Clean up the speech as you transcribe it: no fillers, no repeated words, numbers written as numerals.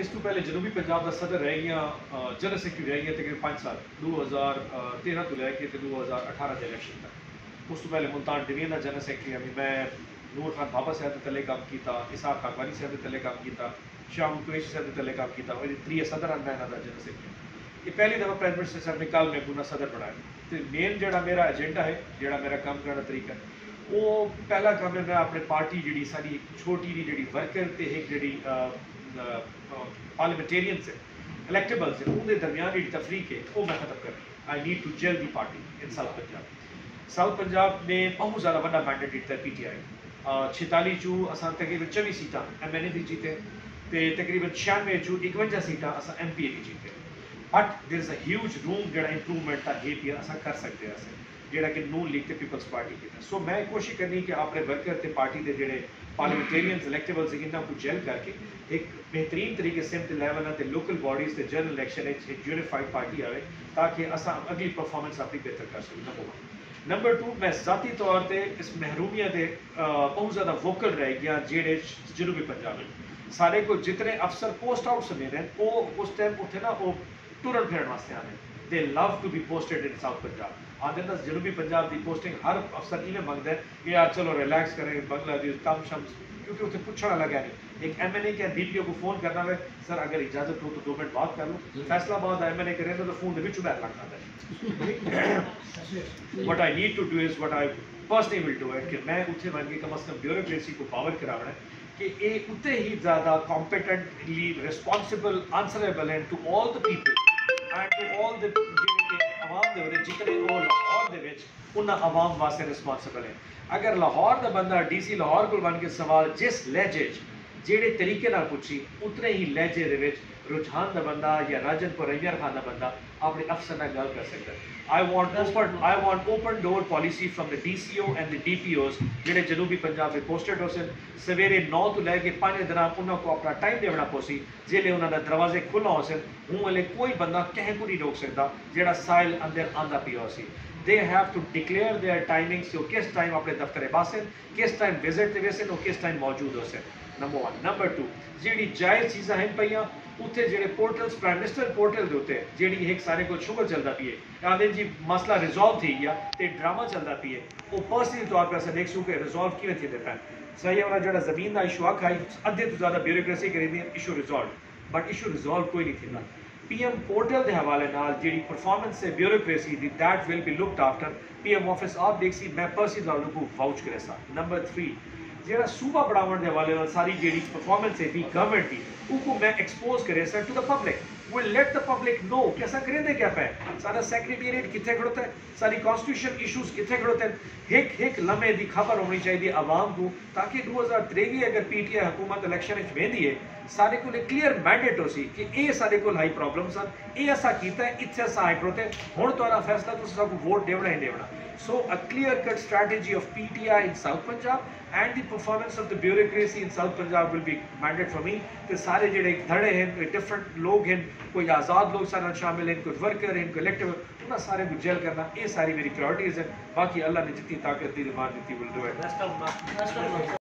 इस तो पहले जनूबी पंजाब का सदर रह गया, जनरल सैकटरी रह गया तकरीबन 5 साल 2013 तो लैके 2018 के इलेक्शन तक। उस तो पहले मुल्तान डिवीजन का जनरल सैकटरी मैं नूर खान बाबा साहब के तले काम किया, इसहाक खाकवानी साहब के तले काम किया, शाम कुरैशी साहब के तले काम किया, और त्रीए सदर मैं जनरल सैकटरी। ये पहली दफ़ा प्राइम मिनिस्टर साहब ने कल मैं पूरा सदर बनाया। तो मेन जो मेरा एजेंडा है, जो मेरा काम करने का तरीका है, वो पहला काम है मैं अपने पार्टी जी सारी छोटी जी वर्कर तो एक जी पार्लियामेंटेरियन से इलेक्टेबल से उनके दरमियान जी तफरीक है वो मैं खत्म करनी। I need to gel the party in south Punjab. South Punjab ने बहुत ज़्यादा बड़ा मैंडेट दिता है PTI 46 चू असा तकरीबन 24 सीटा MNA की जीते, तो तकरीबन 96 चू 51 सीटा असा MPA की जीते। But there is a huge room जो इंप्रूवमेंट का है पिया असा कर सकते हैं जोड़ा कि नून लीग पीपल्स पार्टी की। सो मैं कोशिश करनी कि अपने वर्कर ते पार्टी के जोड़े पार्लियामेंटेरियंस इलेक्टेबल्स इन्हों को जेल करके एक बेहतरीन तरीके से लेवल ते लोकल बॉडीज के जनरल इलेक्शन एक यूनिफाइड पार्टी आए ताकि असा अगली परफॉर्मेंस अपनी बेहतर कर सकूँ। नंबर 2 मैं ज़ाती तौर पर इस महरूमिया के बहुत ज़्यादा वोकल रह गया जेड़े जनूबी पंजाब में सारे को जितने अफसर पोस्ट आउट समेत हैं वो उस टाइम उत्थे ना वो टुरन फिरन वास्ते आने। They love to be posted in south Punjab. आते ना जनूबी पंजाब की पोस्टिंग हर अफसर इवें मंगता है कि यार चलो रिलैक्स करें बांग्लादेश कम शम्स, क्योंकि उसे पूछना लगा नहीं। एक MNA क्या DPO को फोन करना है, सर अगर इजाजत हो तो 2 मिनट बात कर लो, फैसलाबाद MNA करें तो फोन के बिच बैठ लगता है। What I need to do is what I personally will do it कि मैं उत्थे बन के कम अज कम ब्यूरोक्रेसी को पावर कराना है कि ये उत्ते ही ज़्यादा कॉम्पिटेंटली रिस्पॉन्सिबल आंसरेबल हैं to all the people and to all the आवाम दे जितने वो लाहौर दे विच उन्हां आवाम वास्ते रिस्पॉन्सिबल है। अगर लाहौर का बंदा DC लाहौर को बन के सवाल जिस लहजे जेड़े तरीके नाल पूछी उतने ही लहजे दे विच रुझान का बंदा या राजनपुर अय्यर खान का बंदा अपने अफसर नाल गल कर सकता है। I want open door policy from the DCO and the DPOs जेड़े जनूबी पंजाब में पोस्टेड हो सन सवेरे 9 तो लैके 5 दराम उन्होंने को अपना टाइम देना पोसी जिले उन्होंने दरवाजे खुला हो सन हूँ वाले कोई बंदा कहीं को नहीं रोक सकता जेड़ा साइल अंदर आंदा पिया हो सी। They have to declare their timings कि किस टाइम अपने दफ्तर बासन किस टाइम विजिट ते वेसन और किस टाइम मौजूद हो सन। नंबर 1 नंबर 2 जी जायज़ चीज़ा हैं पईयां उत्थे जेडे पोर्टल्स प्राइम मिनिस्टर पोर्टल के उत्ते जी एक सारे को शुगर चलता पी है आदि जी मसला रिजॉल्व थी गया तो ड्रामा चलता पी है वो पर्सनली तौर पर अस देख सूँ कि रिजॉल्व किमें थी पैन सही है। जो जमीन का इशू आखा अद्धे तो ज़्यादा ब्यूरोक्रेसी करी issue resolve but issue resolve कोई नहीं थी। PM पोर्टल के हवाले नाल जी परफॉर्मेंस से bureaucracy the that will be looked after PM office आप देख सी मैं पर्सनली तौर को वाउच करे सा। नंबर 3 जो सूबा बढ़ावन के हवाले सारी जी परफॉर्मेंस है गवर्नमेंट की उनको मैं एक्सपोज करे sir to the public will let the public know कि असा करें क्या पे सारा सेक्रेटेरिएट कितने खड़ोता है सारी कॉन्स्टिट्यूशन इशूज कितने खड़ोते हैं एक लम्हे की खबर होनी चाहिए आवाम को ताकि 2023 अगर PTI हुकूमत इलेक्शन वेंदी है सारे को क्लीयर मैंडेट हो सी कि ये सारे को हाई प्रॉब्लम सन ये असा कीता है इत्थे असा आए खड़ोते हुण तुहाडा फैसला तुसीं सानू वोट देना ही देना। So a clear-cut strategy of PTI in South Punjab and the performance of the bureaucracy in South Punjab will be mandate for me। तो सारे जेडे धड़े हैं डिफरेंट लोग हैं कोई आज़ाद लोग सारे शामिल हैं कोई वर्कर हैं कोई इलेक्टिव उन्हें सारे को जेल करना ये सारी मेरी प्रायोरिटीज़ है। बाकी अल्लाह ने जितनी ताकत दी मान दी विल डू इट।